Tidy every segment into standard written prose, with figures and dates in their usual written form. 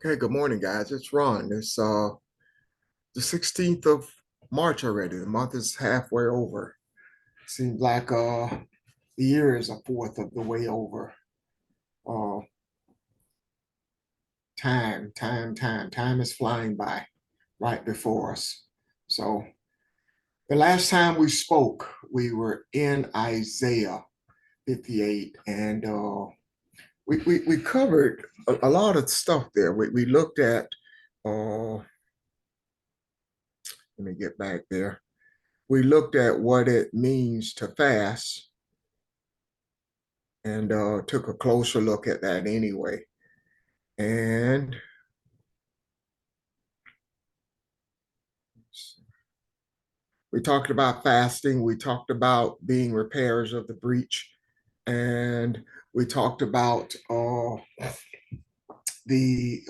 Okay, good morning, guys. It's Ron. It's the 16th of March already. The month is halfway over. Seems like the year is a fourth of the way over. Uh time is flying by right before us. So the last time we spoke, we were in Isaiah 58, and we covered a lot of stuff there. We looked at let me get back there. We looked at what it means to fast and took a closer look at that anyway. And we talked about fasting, we talked about being repairers of the breach, and we talked about the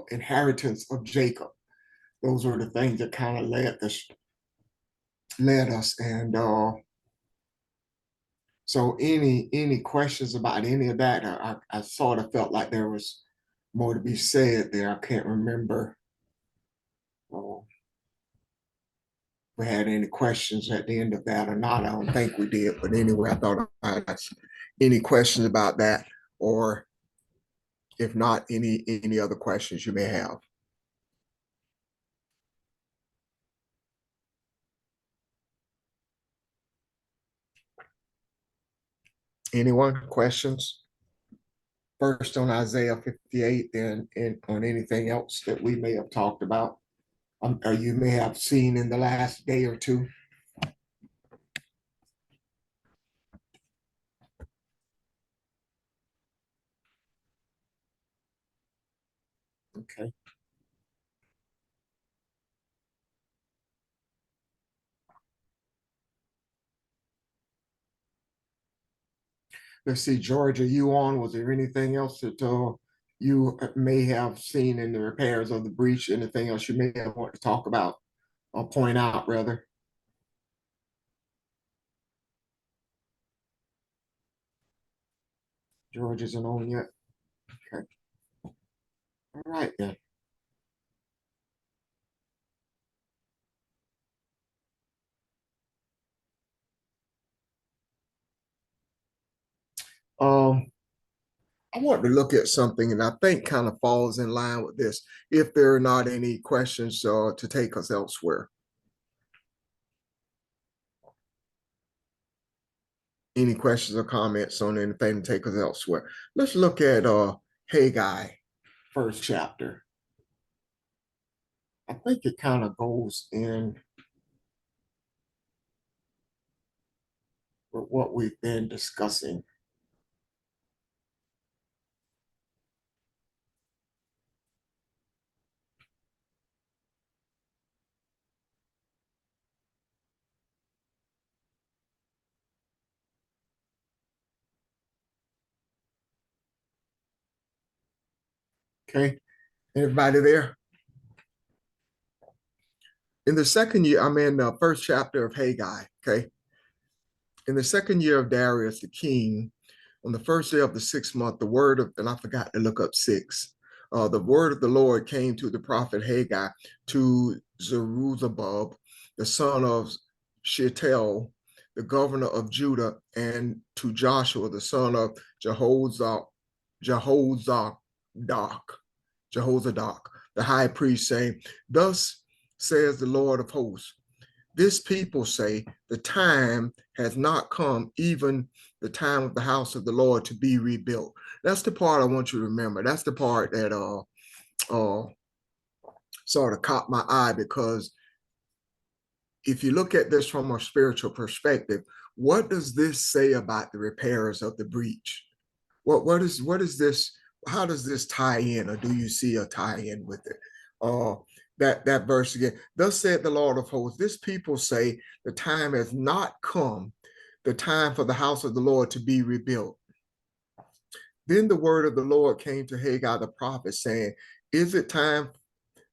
inheritance of Jacob. Those were the things that kind of led us. And so any questions about any of that? I sort of felt like there was more to be said there. I can't remember if we had any questions at the end of that or not. I don't think we did, but anyway, I thought I had any questions about that, or if not, any other questions you may have. Anyone questions? First on Isaiah 58, then on anything else that we may have talked about, or you may have seen in the last day or two. Okay. Let's see, George, are you on? Was there anything else that you may have seen in the repairs of the breach? Anything else you may have want to talk about or point out, rather? George isn't on yet. Okay. All right then. Um, I want to look at something, and I think kind of falls in line with this. If there are not any questions to take us elsewhere, any questions or comments on anything to take us elsewhere. Let's look at Haggai, first chapter. I think it kind of goes in with what we've been discussing. Okay, everybody there? In the second year, I'm in the first chapter of Haggai. Okay, in the second year of Darius the king, on the first day of the 6th month, the word of, and I forgot to look up six, the word of the Lord came to the prophet Haggai to Zerubbabel, the son of Shealtiel, the governor of Judah, and to Joshua, the son of Jehozadak, Jehozadak, Jehozadak, the high priest, saying, Thus says the Lord of hosts, this people say the time has not come, even the time of the house of the Lord to be rebuilt. That's the part I want you to remember. That's the part that uh sort of caught my eye, because if you look at this from a spiritual perspective, what does this say about the repairers of the breach? What is this? How does this tie in, or do you see a tie in with it? Uh, that verse again. Thus said the Lord of hosts, this people say the time has not come, the time for the house of the Lord to be rebuilt. Then the word of the Lord came to Haggai the prophet, saying, Is it time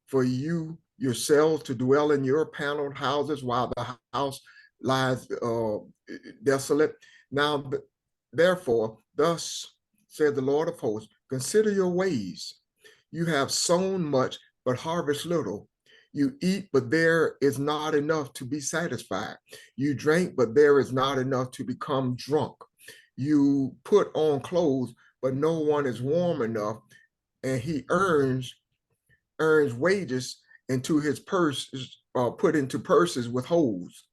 for you yourselves to dwell in your paneled houses while the house lies desolate? Now, therefore, thus said the Lord of hosts, consider your ways. You have sown much, but harvest little. You eat, but there is not enough to be satisfied. You drink, but there is not enough to become drunk. You put on clothes, but no one is warm enough, and he earns wages into his purse, put into purses with holes.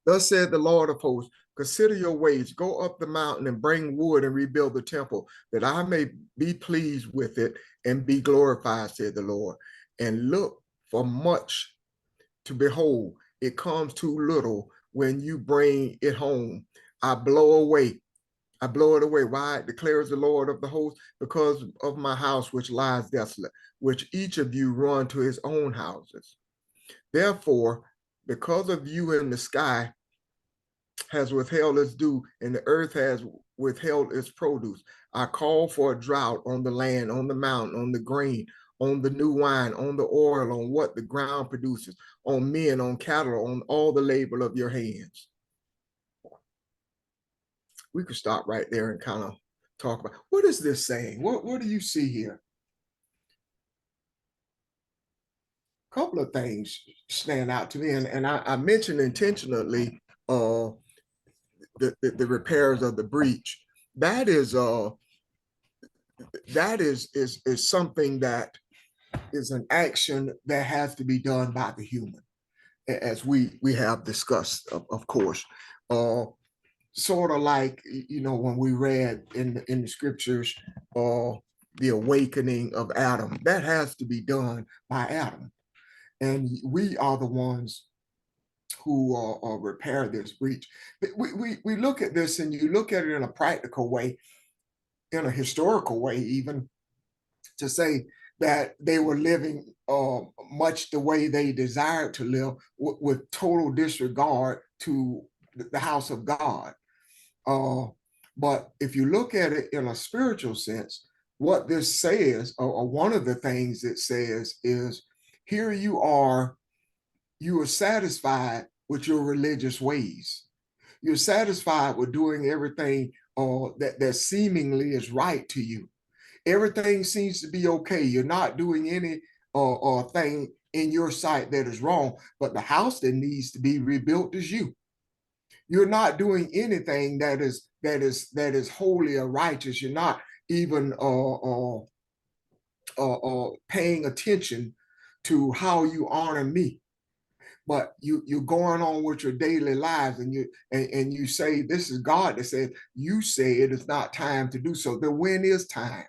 Thus said the Lord of hosts, consider your ways, go up the mountain and bring wood and rebuild the temple, that I may be pleased with it and be glorified, said the Lord. And look for much to behold. It comes too little when you bring it home. I blow it away. Why? Declares the Lord of the hosts, because of my house which lies desolate, which each of you run to his own houses. Therefore, because of you in the sky has withheld its dew, and the earth has withheld its produce. I call for a drought on the land, on the mountain, on the grain, on the new wine, on the oil, on what the ground produces, on men, on cattle, on all the labor of your hands. We could stop right there and kind of talk about, what is this saying? What do you see here? A couple of things stand out to me, and I mentioned intentionally the repairs of the breach. That is something that is an action that has to be done by the human, as we have discussed, of course. Sort of like, when we read in the scriptures, the awakening of Adam, that has to be done by Adam, and we are the ones who repair this breach. But we look at this, and you look at it in a practical way, in a historical way, even, to say that they were living much the way they desired to live, with total disregard to the house of God. But if you look at it in a spiritual sense, what this says, or one of the things it says, is here you are satisfied with your religious ways. You're satisfied with doing everything that seemingly is right to you. Everything seems to be okay. You're not doing any thing in your sight that is wrong, but the house that needs to be rebuilt is you. You're not doing anything that is holy or righteous. You're not even paying attention to how you honor me. But you're going on with your daily lives, and you say, this is God that said, you say it is not time to do so. Then when is time?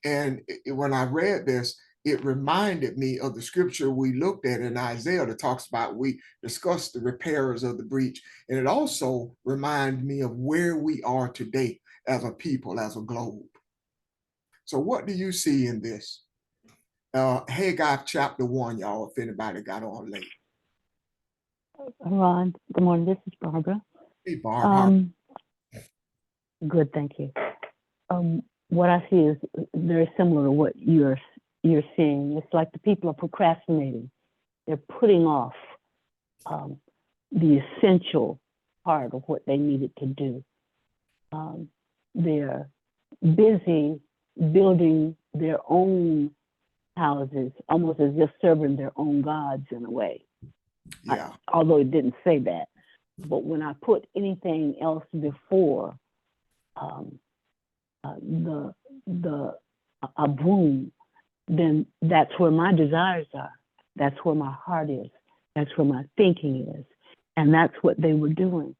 And when I read this, it reminded me of the scripture we looked at in Isaiah that talks about, we discussed the repairers of the breach. And it also reminded me of where we are today as a people, as a globe. So what do you see in this? Haggai chapter 1, y'all, if anybody got on late. Ron, good morning. This is Barbara. Hey, Barb. Good, thank you. What I see is very similar to what you're seeing. It's like the people are procrastinating. They're putting off the essential part of what they needed to do. They're busy building their own houses, almost as if serving their own gods in a way. Yeah. Although it didn't say that. But when I put anything else before a boom, then that's where my desires are. That's where my heart is. That's where my thinking is. And that's what they were doing.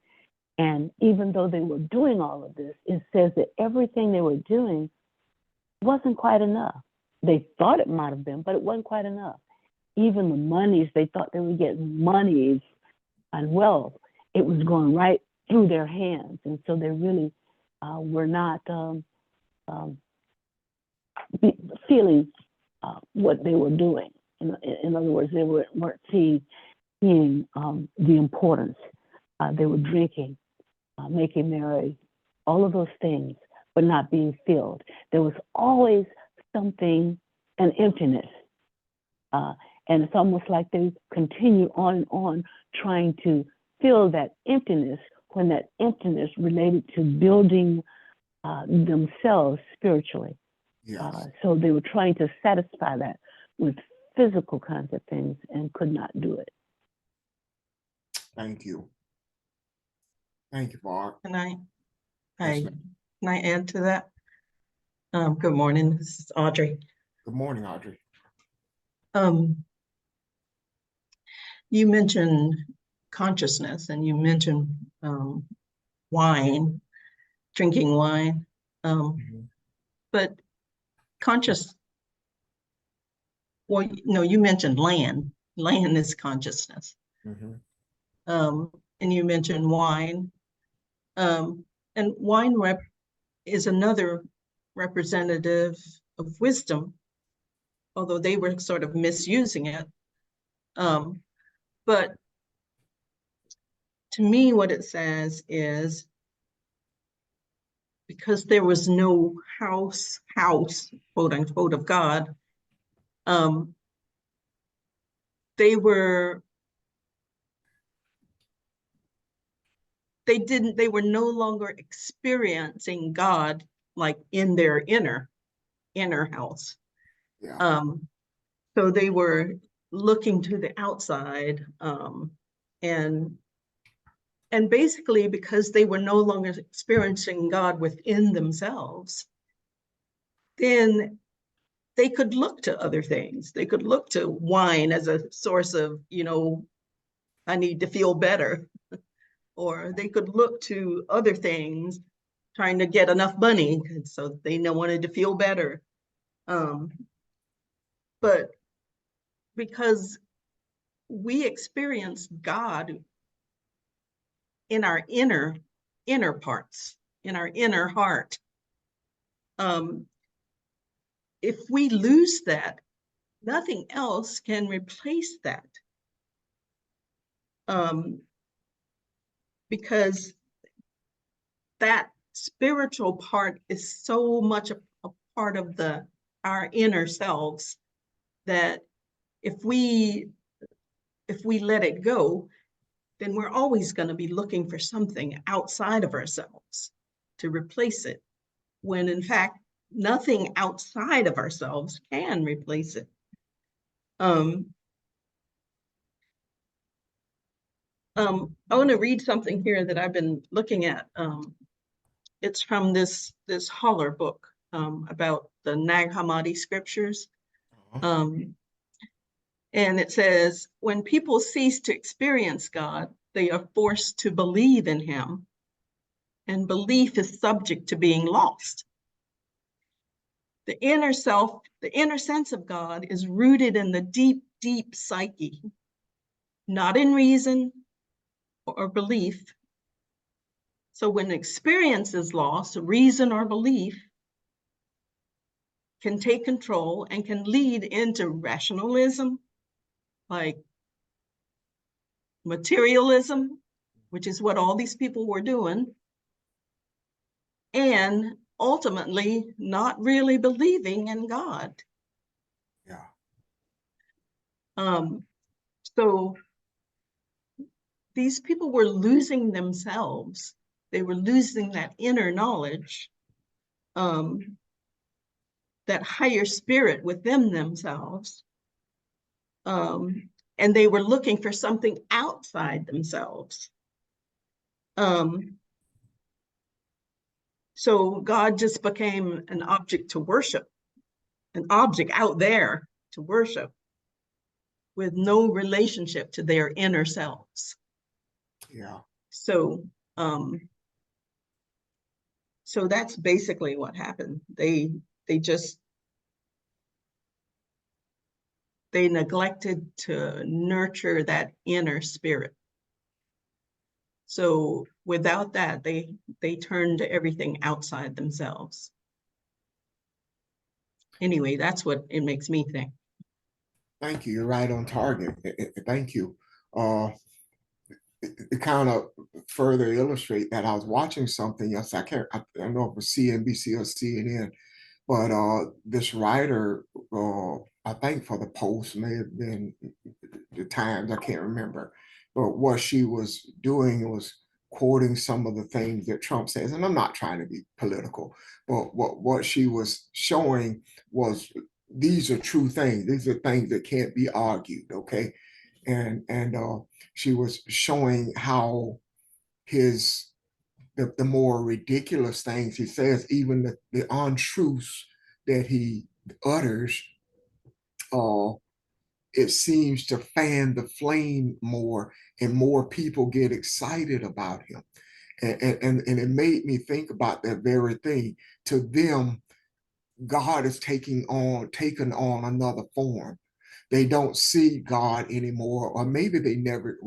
And even though they were doing all of this, it says that everything they were doing wasn't quite enough. They thought it might have been, but it wasn't quite enough. Even the monies, they thought they would get monies and wealth. It was going right through their hands. And so they really were not feeling what they were doing. In other words, they weren't seeing the importance. They were drinking, making merry, all of those things, but not being filled. There was always something, an emptiness. And it's almost like they continue on and on trying to fill that emptiness, when that emptiness related to building themselves spiritually. Yes. So they were trying to satisfy that with physical kinds of things and could not do it. Thank you. Thank you, Barb. Can I, Yes, I, ma'am. can I add to that? Good morning, this is Audrey. Good morning, Audrey. You mentioned consciousness and you mentioned wine, drinking wine. But well, no, you mentioned land. Land is consciousness. And you mentioned wine. And wine is another representative of wisdom, although they were sort of misusing it. But to me, what it says is, because there was no house, quote unquote, of God, they were no longer experiencing God like in their inner house. Yeah. So they were looking to the outside, and basically because they were no longer experiencing God within themselves, then they could look to other things. They could look to wine as a source of, I need to feel better. Or they could look to other things, trying to get enough money, so they wanted to feel better. But because we experience God in our inner parts, in our inner heart, if we lose that, nothing else can replace that. Because that spiritual part is so much a part of our inner selves that if we let it go, then we're always going to be looking for something outside of ourselves to replace it, when in fact nothing outside of ourselves can replace it. I want to read something here that I've been looking at. It's from this Holler book about the Nag Hammadi scriptures. And it says, when people cease to experience God, they are forced to believe in him, and belief is subject to being lost. The inner self, the inner sense of God, is rooted in the deep, deep psyche, not in reason or belief. So when experience is lost, reason or belief can take control and can lead into rationalism, like materialism, which is what all these people were doing, and ultimately not really believing in God. Yeah. So these people were losing themselves. They were losing that inner knowledge, that higher spirit within themselves. And they were looking for something outside themselves. So God just became an object to worship, an object out there to worship, with no relationship to their inner selves. Yeah. So that's basically what happened. They neglected to nurture that inner spirit. So without that, they turned to everything outside themselves. Anyway, that's what it makes me think. Thank you. You're right on target. Thank you. It kind of further illustrate that. I was watching something yesterday. I don't know if it was CNBC or CNN, but this writer, I think for the Post, may have been the Times, I can't remember, but what she was doing was quoting some of the things that Trump says, and I'm not trying to be political, but what she was showing was these are true things. These are things that can't be argued, okay? And she was showing how the more ridiculous things he says, even the untruths that he utters, uh, it seems to fan the flame more, and more people get excited about him. And it made me think about that very thing. To them, God is taken on another form. They don't see God anymore, or maybe they never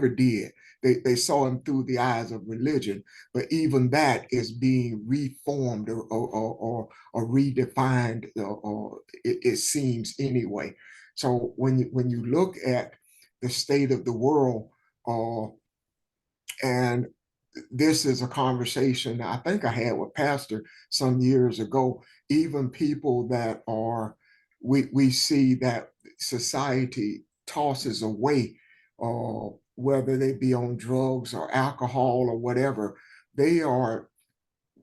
did. They saw him through the eyes of religion, but even that is being reformed or redefined, or it seems anyway. So when you look at the state of the world, and this is a conversation I think I had with Pastor some years ago. Even people that are, we see that society tosses away, whether they be on drugs or alcohol or whatever. They are,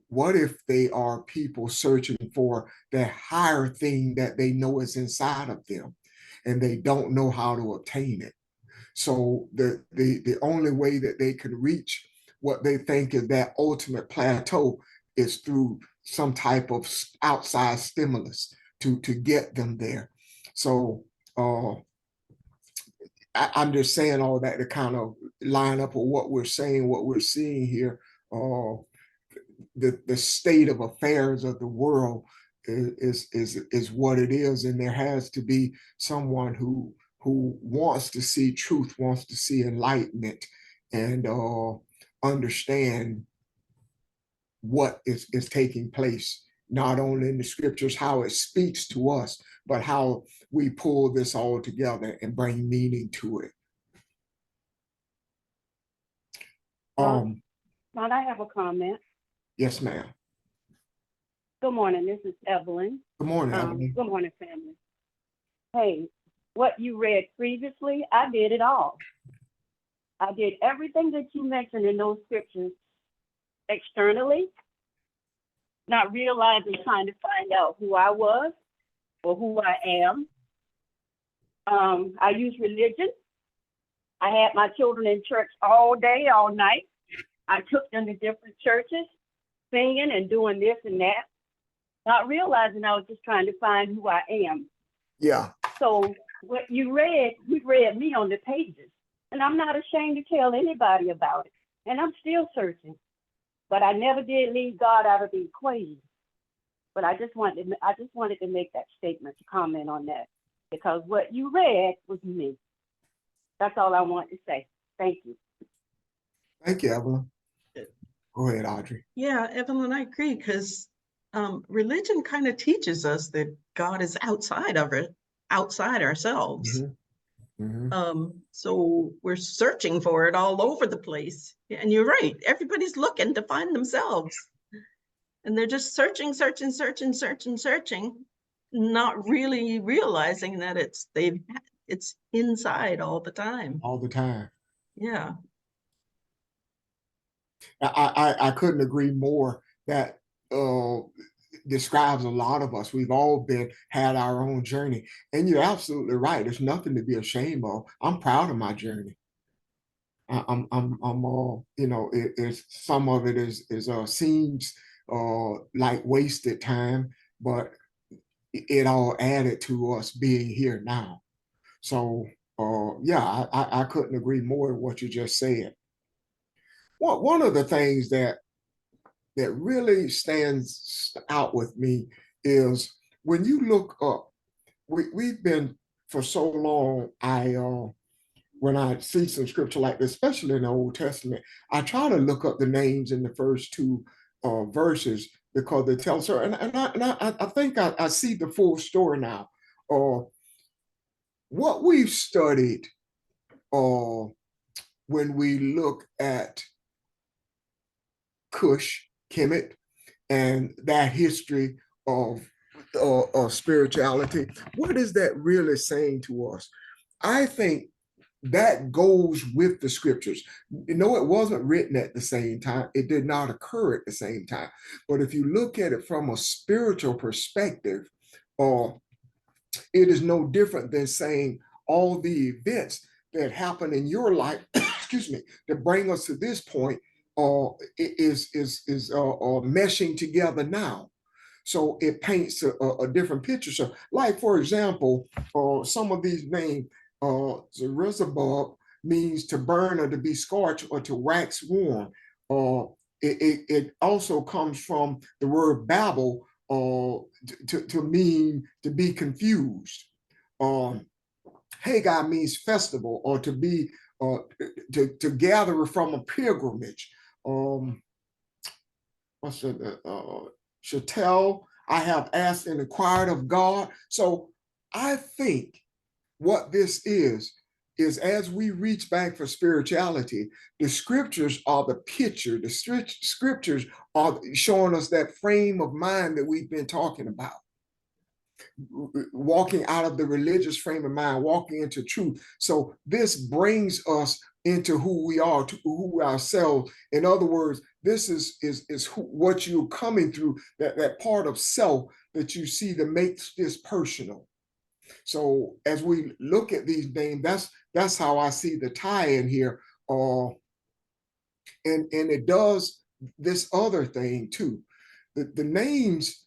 what if they are people searching for that higher thing that they know is inside of them, and they don't know how to obtain it? So the only way that they can reach what they think is that ultimate plateau is through some type of outside stimulus to get them there. So I'm just saying all that to kind of line up with what we're saying, what we're seeing here. The state of affairs of the world is what it is, and there has to be someone who wants to see truth, wants to see enlightenment, and understand what is taking place, not only in the scriptures, how it speaks to us, but how we pull this all together and bring meaning to it. Ron, I have a comment. Yes, ma'am. Good morning. This is Evelyn. Good morning, Evelyn. Good morning, family. Hey, what you read previously, I did it all. I did everything that you mentioned in those scriptures externally, not realizing, trying to find out who I was or who I am. I used religion. I had my children in church all day, all night. I took them to different churches, singing and doing this and that, not realizing I was just trying to find who I am. Yeah. So what you read me on the pages, and I'm not ashamed to tell anybody about it. And I'm still searching, but I never did leave God out of the equation. But I just wanted to make that statement, to comment on that, because what you read was me. That's all I want to say. Thank you. Thank you, Evelyn. Go ahead, Audrey. Yeah, Evelyn, I agree, because religion kind of teaches us that God is outside of it, outside ourselves. Mm-hmm. Mm-hmm. So we're searching for it all over the place. And you're right, everybody's looking to find themselves. And they're just searching, not really realizing that it's inside all the time. All the time. Yeah. I couldn't agree more. That describes a lot of us. We've all had our own journey, and you're absolutely right. There's nothing to be ashamed of. I'm proud of my journey. I'm you know, it's some of it seems like wasted time, but it all added to us being here now. So yeah, I couldn't agree more with what you just said. One of the things that really stands out with me is when you look up, we've been for so long, when I see some scripture like this, especially in the Old Testament, I try to look up the names in the first two verses, because they tell us, and I think I see the full story now. What we've studied when we look at Cush, Kemet, and that history of spirituality, what is that really saying to us? I think that goes with the scriptures. No, it wasn't written at the same time. It did not occur at the same time. But if you look at it from a spiritual perspective, or it is no different than saying all the events that happen in your life, excuse me, that bring us to this point, is meshing together now. So it paints a different picture. So, like for example, some of these names, Zerubbabel means to burn or to be scorched or to wax warm. It also comes from the word Babel, to mean to be confused. Haggai means festival or to be to gather from a pilgrimage. What's it? Shatel, I have asked and inquired of God. So I think what this is as we reach back for spirituality, the scriptures are the picture. The scriptures are showing us that frame of mind that we've been talking about. Walking out of the religious frame of mind, walking into truth. So this brings us into who we are, to who ourselves. In other words, this is what you're coming through, that part of self that you see that makes this personal. So as we look at these names, that's how I see the tie-in here. And it does this other thing too. The names,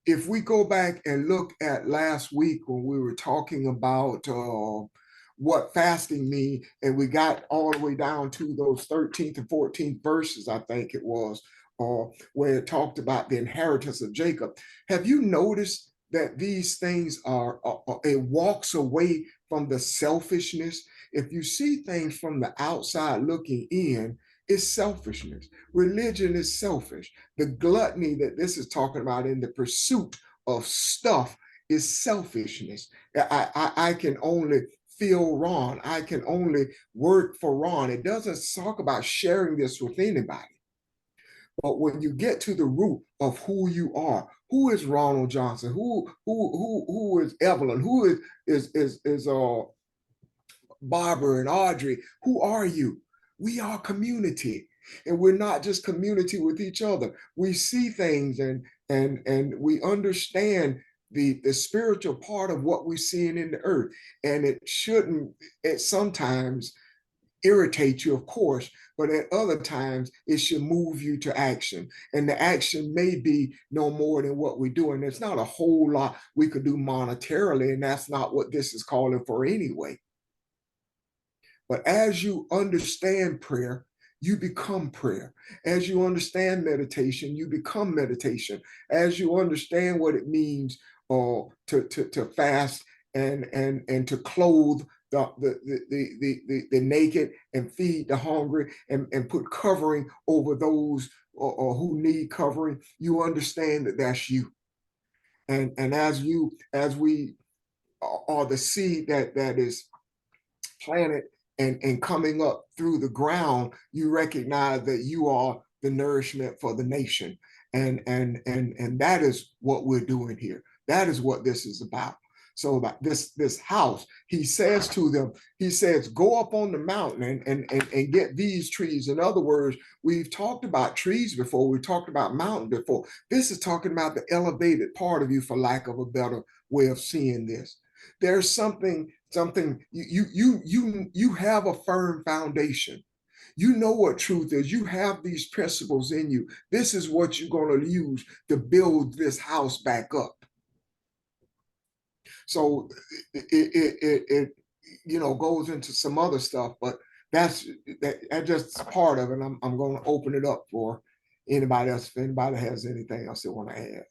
if we go back and look at last week when we were talking about what fasting means, and we got all the way down to those 13th and 14th verses, I think it was, where it talked about the inheritance of Jacob. Have you noticed that these things are, it walks away from the selfishness? If you see things from the outside looking in, it's selfishness. Religion is selfish. The gluttony that this is talking about in the pursuit of stuff is selfishness. I can only feel Ron. I can only work for Ron. It doesn't talk about sharing this with anybody. But when you get to the root of who you are, who is Ronald Johnson? Who is Evelyn? Who is Barbara and Audrey? Who are you? We are community, and we're not just community with each other. We see things and we understand the spiritual part of what we're seeing in the earth, and it sometimes irritate you, of course, but at other times it should move you to action. And the action may be no more than what we're doing. There's not a whole lot we could do monetarily, and that's not what this is calling for anyway. But as you understand prayer, you become prayer. As you understand meditation, you become meditation. As you understand what it means to fast and to clothe the naked and feed the hungry and put covering over those or who need covering, you understand that that's you. And as we are the seed that is planted and coming up through the ground, you recognize that you are the nourishment for the nation. And that is what we're doing here. That is what this is about. So about this house, he says to them, he says, go up on the mountain and get these trees. In other words, we've talked about trees before, we talked about mountain before. This is talking about the elevated part of you, for lack of a better way of seeing this. There's something you have a firm foundation. You know what truth is. You have these principles in you. This is what you're going to use to build this house back up. So it goes into some other stuff, but that's just part of it. I'm going to open it up for anybody else. If anybody has anything else they want to add.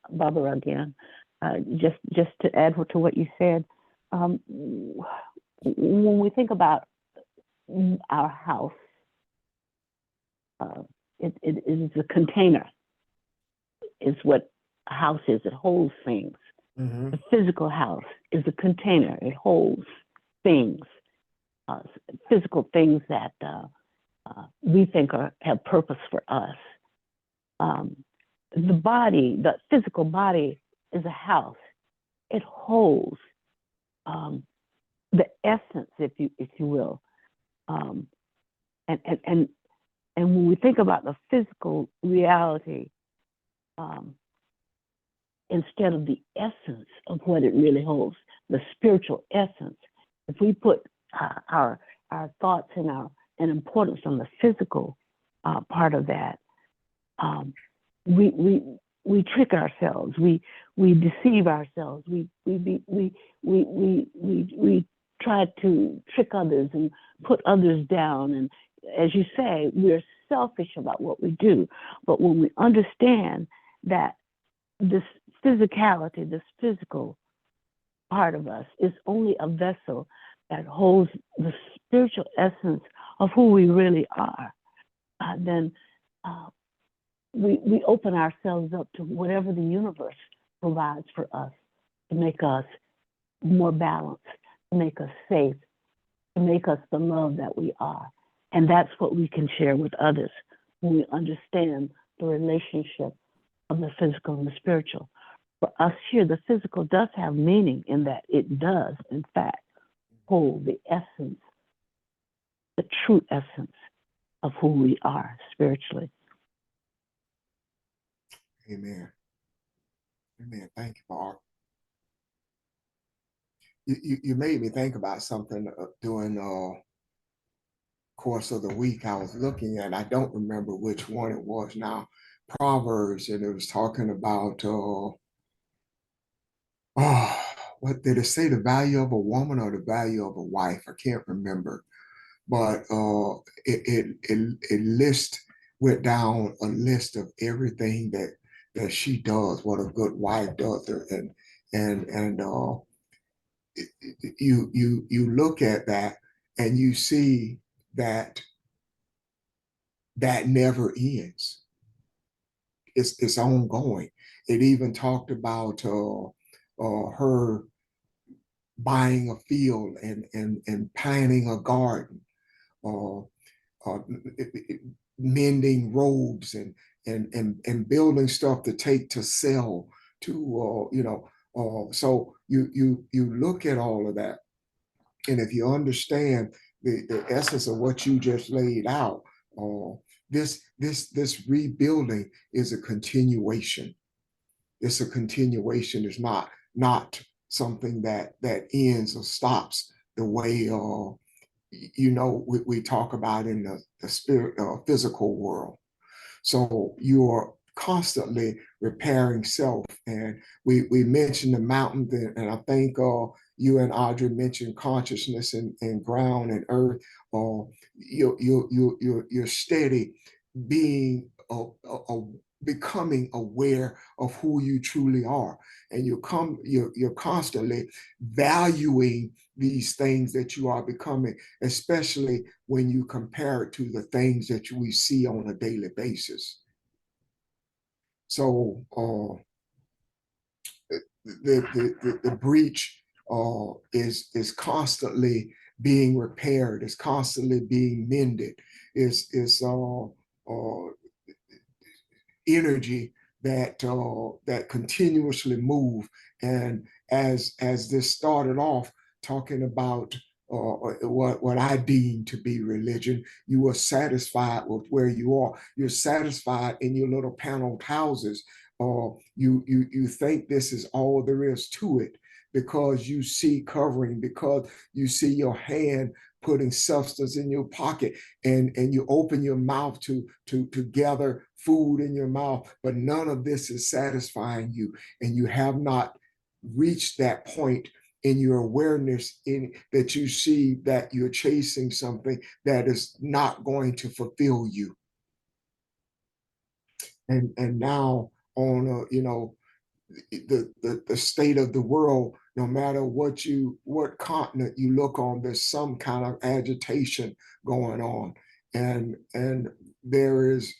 Barbara again, just to add to what you said, when we think about our house, it is a container. Is what a house is. It holds things. Mm-hmm. The physical house is a container. It holds things. physical things that we think have purpose for us. The body, the physical body, is a house. It holds the essence, if you will. And when we think about the physical reality, instead of the essence of what it really holds, the spiritual essence, if we put our thoughts and importance on the physical part of that, we trick ourselves. We deceive ourselves. We try to trick others and put others down. And as you say, we're selfish about what we do. But when we understand that this physicality, this physical part of us, is only a vessel that holds the spiritual essence of who we really are, then we open ourselves up to whatever the universe provides for us to make us more balanced, to make us safe, to make us the love that we are. And that's what we can share with others when we understand the relationship of the physical and the spiritual. For us here, the physical does have meaning in that it does, in fact, hold the essence, the true essence of who we are spiritually. Amen. Amen. Thank you, Barb. You made me think about something during course of the week. I was looking at, I don't remember which one it was now, Proverbs, and it was talking about what did it say, the value of a woman or the value of a wife? I can't remember, but it went down a list of everything that she does, what a good wife does, and you look at that and you see that never ends. It's ongoing. It even talked about her buying a field and planting a garden, mending robes and building stuff to take to sell to so you look at all of that, and if you understand the essence of what you just laid out, this rebuilding is a continuation. It's a continuation. It's not something that ends or stops the way we talk about in the spirit physical world. So you are constantly repairing self. And we mentioned the mountain, and I think you and Audrey mentioned consciousness and ground and earth. You're steady being becoming aware of who you truly are, and you're constantly valuing these things that you are becoming, especially when you compare it to the things that we see on a daily basis. So the breach is constantly being repaired, is constantly being mended, is energy that continuously move. And as this started off talking about what I deem to be religion, you are satisfied with where you are. You're satisfied in your little paneled houses. You think this is all there is to it, because you see covering, because you see your hand putting substance in your pocket, and you open your mouth to gather food in your mouth, but none of this is satisfying you, and you have not reached that point in your awareness in that you see that you're chasing something that is not going to fulfill you. And now on the state of the world, no matter what continent you look on, there's some kind of agitation going on, and there is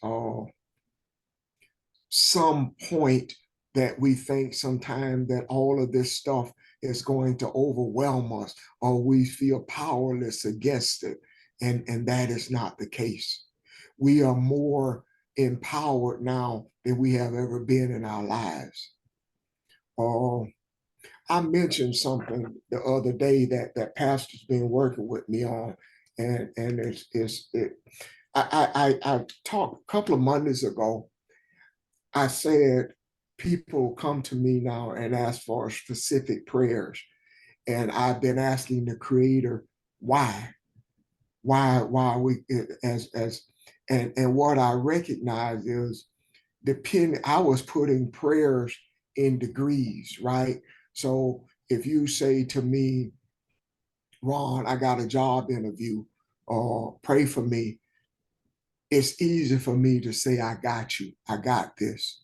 some point that we think sometimes that all of this stuff is going to overwhelm us or we feel powerless against it. And that is not the case. We are more empowered now than we have ever been in our lives. I mentioned something the other day that pastor's been working with me on, and I talked a couple of Mondays ago. I said people come to me now and ask for specific prayers, and I've been asking the Creator why we and what I recognize is I was putting prayers in degrees, right? So if you say to me, Ron, I got a job interview, or pray for me, it's easy for me to say, I got you, I got this.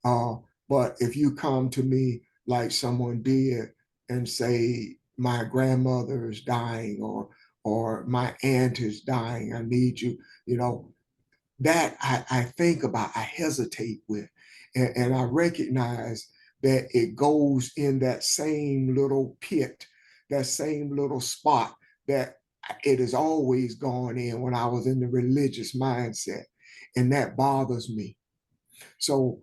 But if you come to me like someone did and say, my grandmother is dying, or my aunt is dying, I need you, that I think about, I hesitate with, and I recognize that it goes in that same little pit, that same little spot that it has always gone in when I was in the religious mindset, and that bothers me. So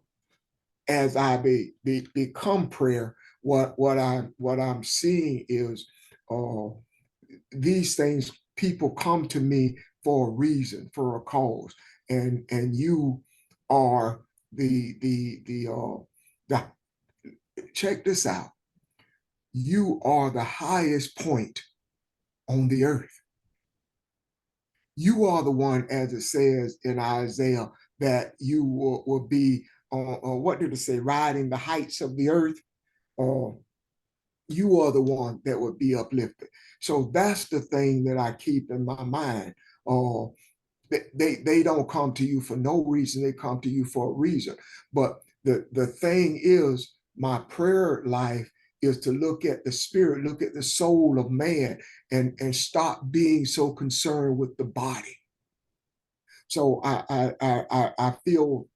as I become prayer, what I'm seeing is these things. People come to me for a reason, for a cause, and you are the check this out. You are the highest point on the earth. You are the one, as it says in Isaiah, that you will be, what did it say, riding the heights of the earth? You are the one that would be uplifted. So that's the thing that I keep in my mind. They don't come to you for no reason. They come to you for a reason. But the thing is, my prayer life is to look at the spirit, look at the soul of man, and stop being so concerned with the body. So I feel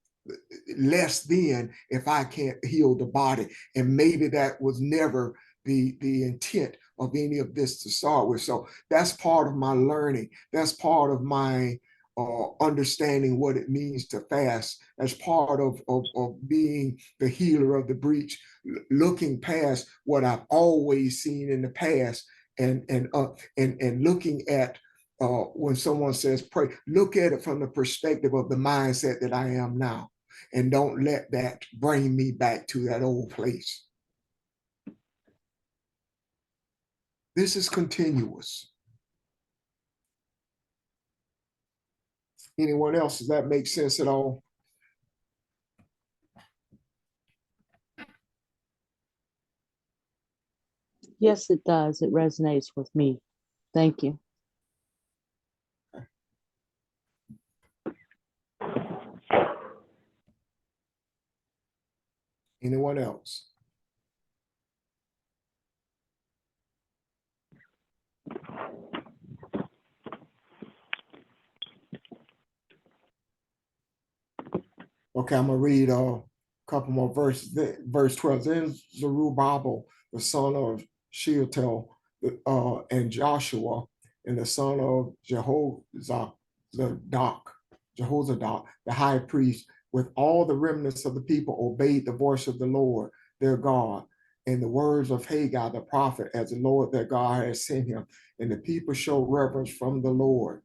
less than if I can't heal the body. And maybe that was never the intent of any of this to start with. So that's part of my learning. That's part of my understanding what it means to fast, as part of being the healer of the breach, looking past what I've always seen in the past, and looking at when someone says pray, look at it from the perspective of the mindset that I am now, and don't let that bring me back to that old place. This is continuous. Anyone else? Does that make sense at all? Yes, it does. It resonates with me. Thank you. Anyone else? Okay, I'm gonna read a couple more verses. Verse 12. Then Zerubbabel, the son of Shealtiel, and Joshua, and the son of Jehozadak, the high priest, with all the remnants of the people, obeyed the voice of the Lord their God and the words of Haggai the prophet, as the Lord their God had sent him. And the people showed reverence from the Lord.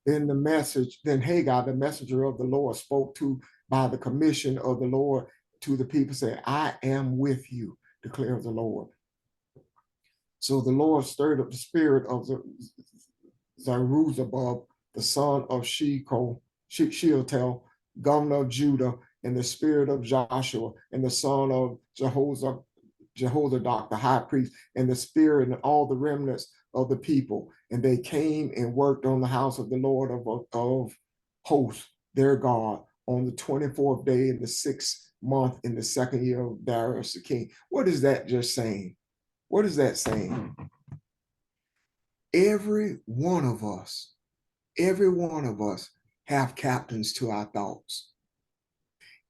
Then Haggai, the messenger of the Lord, spoke to by the commission of the Lord to the people, saying, I am with you, declares the Lord. So the Lord stirred up the spirit of Zerubbabel, the son of Shealtiel, governor of Judah, and the spirit of Joshua, and the son of Jehozadak, the high priest, and the spirit and all the remnants of the people. And they came and worked on the house of the Lord of hosts, their God, on the 24th day in the 6th month in the 2nd year of Darius the king. What is that just saying? What is that saying? Every one of us have captains to our thoughts.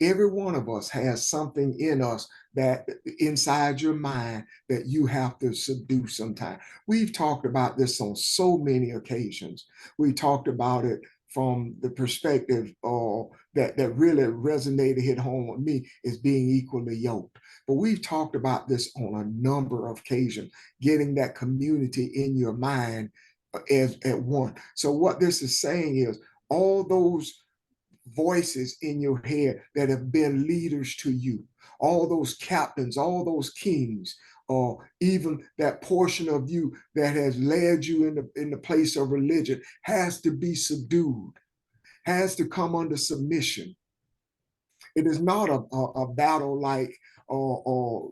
Every one of us has something in us that inside your mind that you have to subdue sometime. We've talked about this on so many occasions. We talked about it from the perspective that really resonated, hit home with me, is being equally yoked. But we've talked about this on a number of occasions, getting that community in your mind as at one. So what this is saying is all those voices in your head that have been leaders to you, all those captains, all those kings, or even that portion of you that has led you in the place of religion, has to be subdued, has to come under submission. It is not a battle like or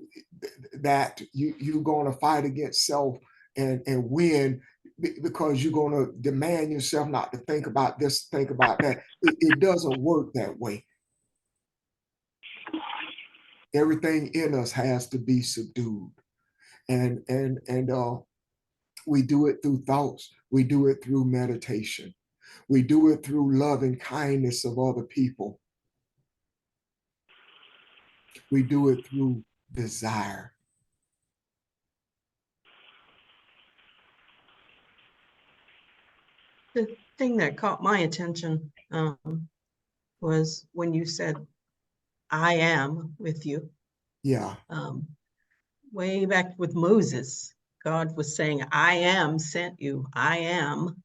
that you're going to fight against self and win because you're going to demand yourself not to think about this, think about that. It doesn't work that way. Everything in us has to be subdued, and we do it through thoughts. We do it through meditation. We do it through love and kindness of other people. We do it through desire. The thing that caught my attention was when you said, I am with you. Yeah. Way back with Moses, God was saying, I am sent you, I am.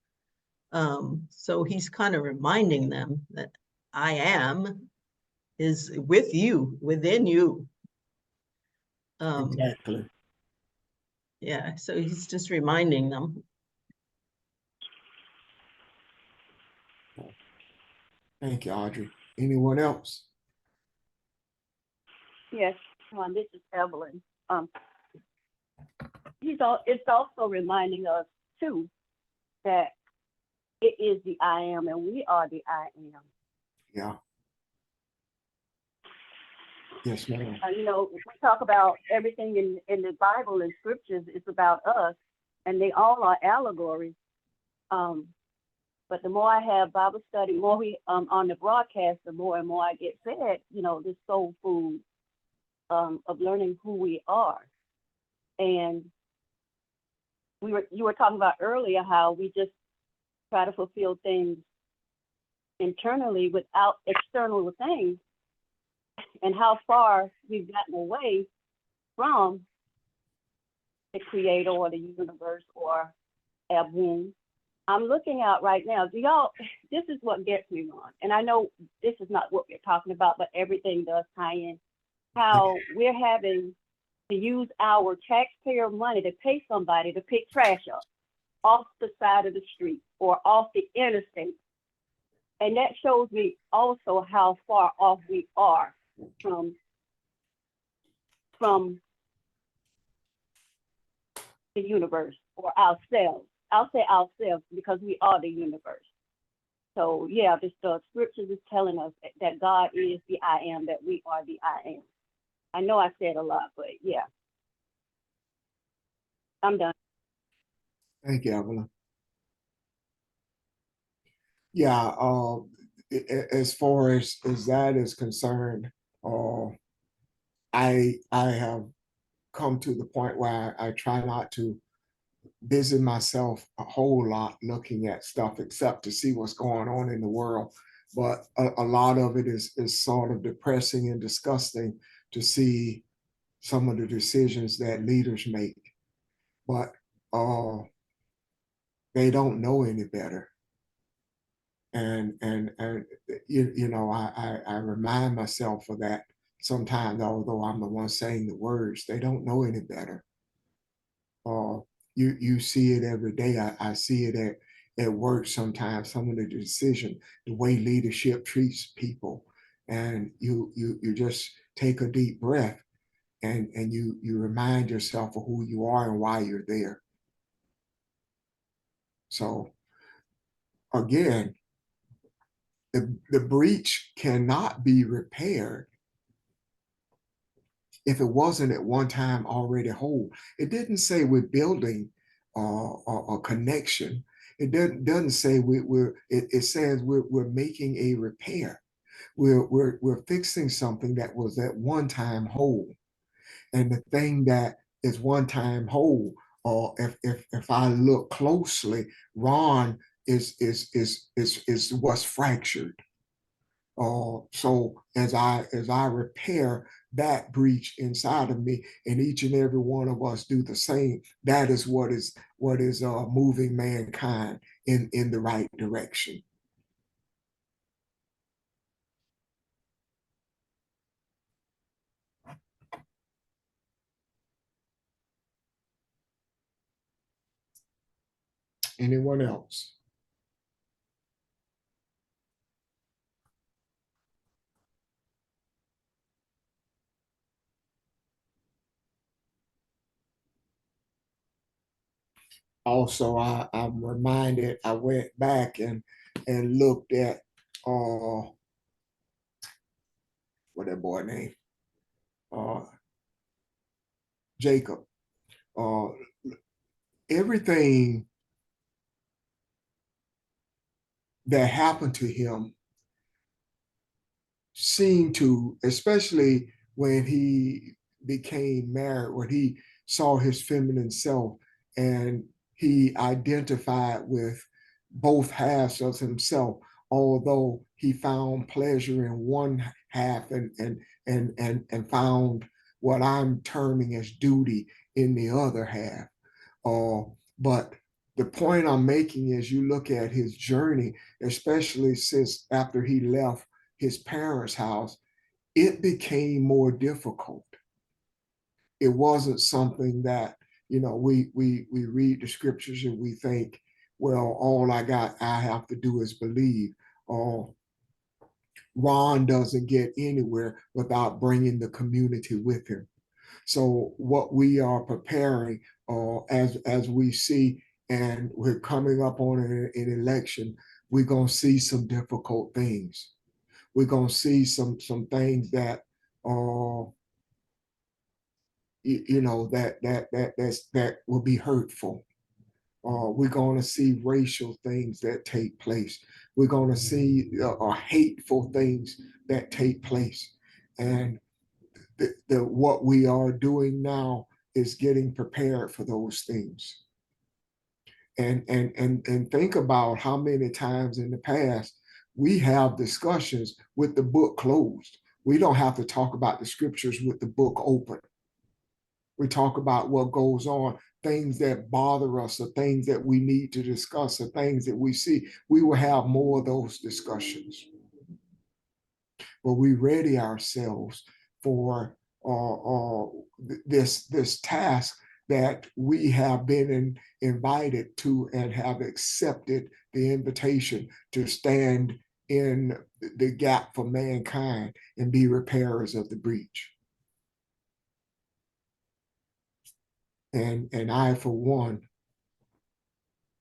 So he's kind of reminding them that I am is with you, within you. Exactly. Yeah, so he's just reminding them. Thank you, Audrey. Anyone else? Yes, this is Evelyn. It's also reminding us too that it is the I am, and we are the I am. Yeah. Yes, ma'am. We talk about everything in the Bible and scriptures. It's about us, and they all are allegories. But the more I have Bible study, more we on the broadcast, the more and more I get fed. This soul food of learning who we are. And you were talking about earlier how we just try to fulfill things internally without external things, and how far we've gotten away from the creator or the universe or Abun. I'm looking out right now. This is what gets me on. And I know this is not what we're talking about, but everything does tie in. How we're having to use our taxpayer money to pay somebody to pick trash up off the side of the street or off the interstate. And that shows me also how far off we are from the universe or ourselves. I'll say ourselves because we are the universe. So yeah, the scriptures is telling us that God is the I am, that we are the I am. I know I said a lot, but yeah. I'm done. Thank you, Evelyn. Yeah, as far as that is concerned, I have come to the point where I try not to busy myself a whole lot looking at stuff except to see what's going on in the world. But a lot of it is sort of depressing and disgusting to see some of the decisions that leaders make. But they don't know any better. And I remind myself of that sometimes, although I'm the one saying the words, they don't know any better. You see it every day. I see it at work sometimes, some of the decision, the way leadership treats people. And you just take a deep breath and you remind yourself of who you are and why you're there. So again, the breach cannot be repaired if it wasn't at one time already whole. It didn't say we're building a connection. It doesn't say it says we're making a repair. We're fixing something that was at one time whole. And the thing that is one time whole, or if I look closely, Ron is what's fractured. So as I repair that breach inside of me, and each and every one of us do the same, that is what is moving mankind in the right direction. Anyone else? Also, I'm reminded, I went back and looked at what that boy name? Jacob. Uh, Everything that happened to him seemed to, especially when he became married, when he saw his feminine self and he identified with both halves of himself, although he found pleasure in one half and found what I'm terming as duty in the other half. But the point I'm making is you look at his journey, especially since after he left his parents' house, it became more difficult. It wasn't something that, we read the scriptures and we think, well, all I have to do is believe. Or Ron doesn't get anywhere without bringing the community with him. So what we are preparing, as we see, and we're coming up on an election, we're gonna see some difficult things. We're gonna see some things that that will be hurtful. We're going to see racial things that take place. We're going to see hateful things that take place. And what we are doing now is getting prepared for those things. And think about how many times in the past we have discussions with the book closed. We don't have to talk about the scriptures with the book open. We talk about what goes on, things that bother us, or things that we need to discuss, or things that we see. We will have more of those discussions. But we ready ourselves for this task that we have been invited to and have accepted the invitation to stand in the gap for mankind and be repairers of the breach. And I, for one,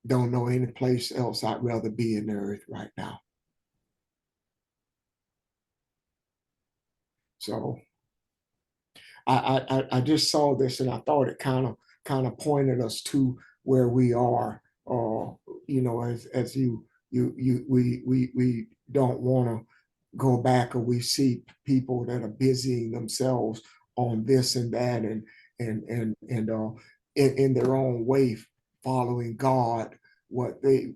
don't know any place else I'd rather be in the earth right now. So I just saw this and I thought it kind of pointed us to where we are. As we don't want to go back, or we see people that are busying themselves on this and that and in their own way, following God, what they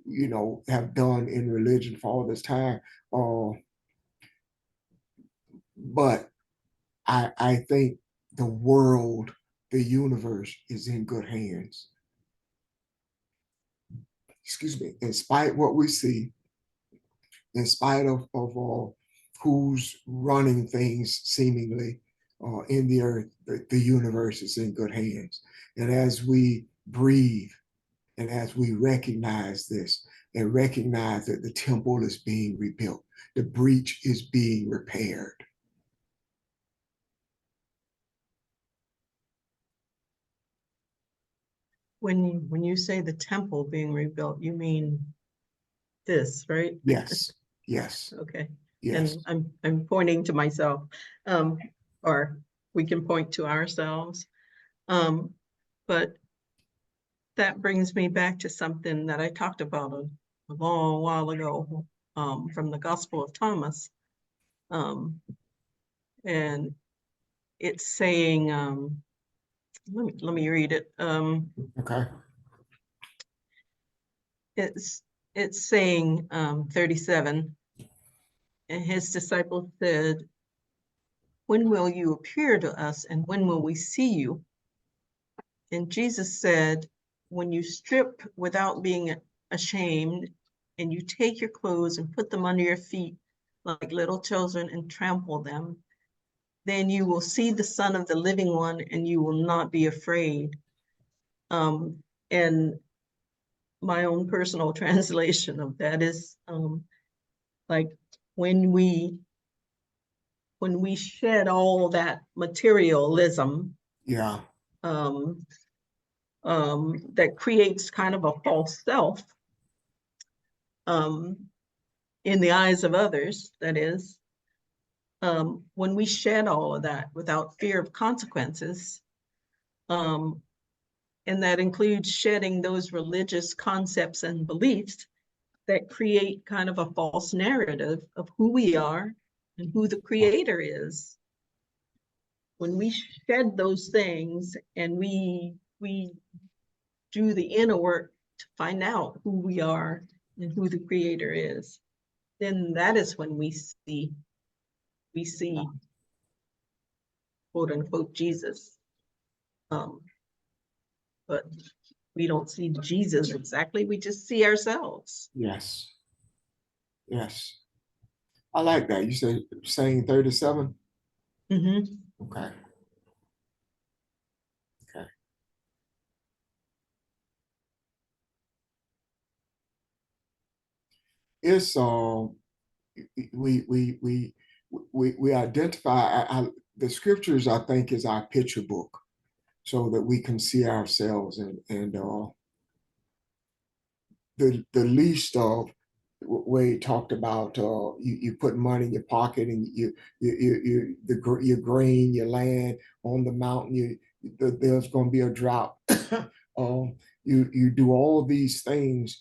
have done in religion for all this time. But I think the world, the universe is in good hands. Excuse me. In spite of what we see, in spite of who's running things seemingly in the earth, the universe is in good hands. And as we breathe, and as we recognize this, and recognize that the temple is being rebuilt, the breach is being repaired. When you say the temple being rebuilt, you mean this, right? Yes. Yes. Okay. Yes. And I'm pointing to myself, or we can point to ourselves. But that brings me back to something that I talked about a long while ago, from the Gospel of Thomas. And it's saying, let me read it. Okay. It's saying 37, and his disciples said, "When will you appear to us, and when will we see you?" And Jesus said, "When you strip without being ashamed, and you take your clothes and put them under your feet like little children and trample them, then you will see the Son of the Living One, and you will not be afraid." And my own personal translation of that is like when we shed all that materialism, Yeah. that creates kind of a false self in the eyes of others, that is, when we shed all of that without fear of consequences, and that includes shedding those religious concepts and beliefs that create kind of a false narrative of who we are and who the Creator is. When we shed those things and we do the inner work to find out who we are and who the Creator is, then that is when we see quote unquote Jesus. But we don't see Jesus exactly, we just see ourselves. Yes. Yes. I like that. You said saying 37? Mm-hmm. Okay. Okay. It's we identify the scriptures, I think, is our picture book so that we can see ourselves and the least of where he talked about you put money in your pocket and your grain, your land on the mountain, there's going to be a drought. You do all these things,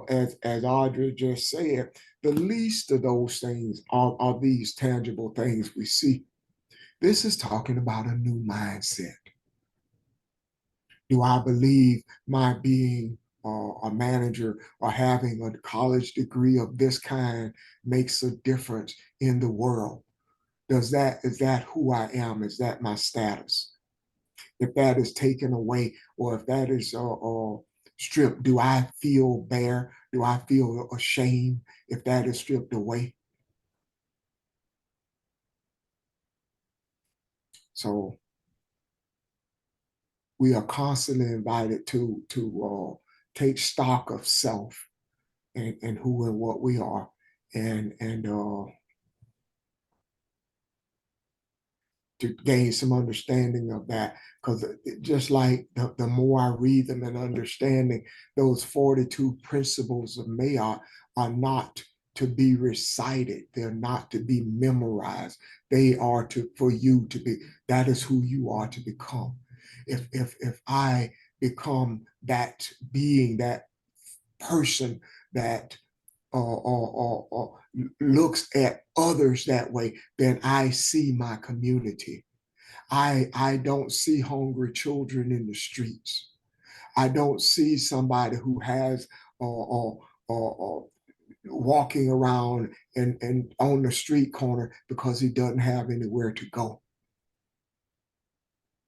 as Audrey just said. The least of those things are these tangible things we see. This is talking about a new mindset. Do I believe my being a manager or having a college degree of this kind makes a difference in the world? Is that who I am? Is that my status? If that is taken away, or if that is stripped, do I feel bare? Do I feel ashamed if that is stripped away? So we are constantly invited to take stock of self and who and what we are, and to gain some understanding of that. Because just like the more I read them and understanding, those 42 principles of Mayat are not to be recited. They're not to be memorized. They are for you to be. That is who you are to become. If I become that being, that person that looks at others that way, then I see my community. I don't see hungry children in the streets. I don't see somebody who has walking around and on the street corner because he doesn't have anywhere to go.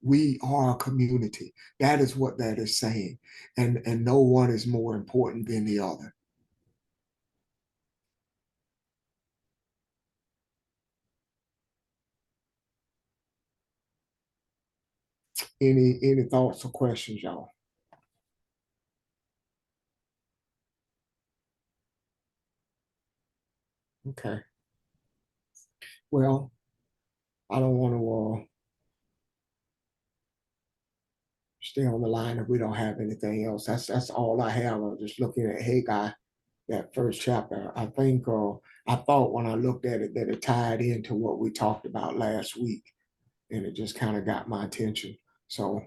We are a community. That is what that is saying. And no one is more important than the other. Any thoughts or questions, y'all? Okay. Well, I don't want to stay on the line if we don't have anything else. That's all I have. I'm just looking at Haggai, that first chapter. I think I thought when I looked at it that it tied into what we talked about last week, and it just kind of got my attention. So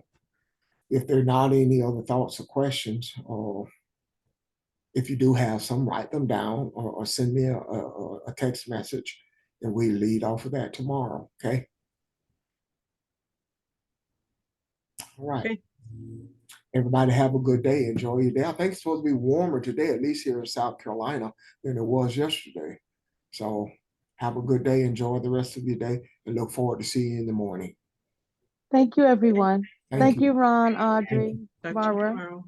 if there are not any other thoughts or questions, or if you do have some, write them down or send me a text message, and we lead off of that tomorrow. Okay. All right. Okay. Everybody have a good day. Enjoy your day. I think it's supposed to be warmer today, at least here in South Carolina, than it was yesterday. So have a good day. Enjoy the rest of your day and look forward to seeing you in the morning. Thank you, everyone. Thank Thank you. you, Ron, Audrey, Talk to you Barbara. tomorrow.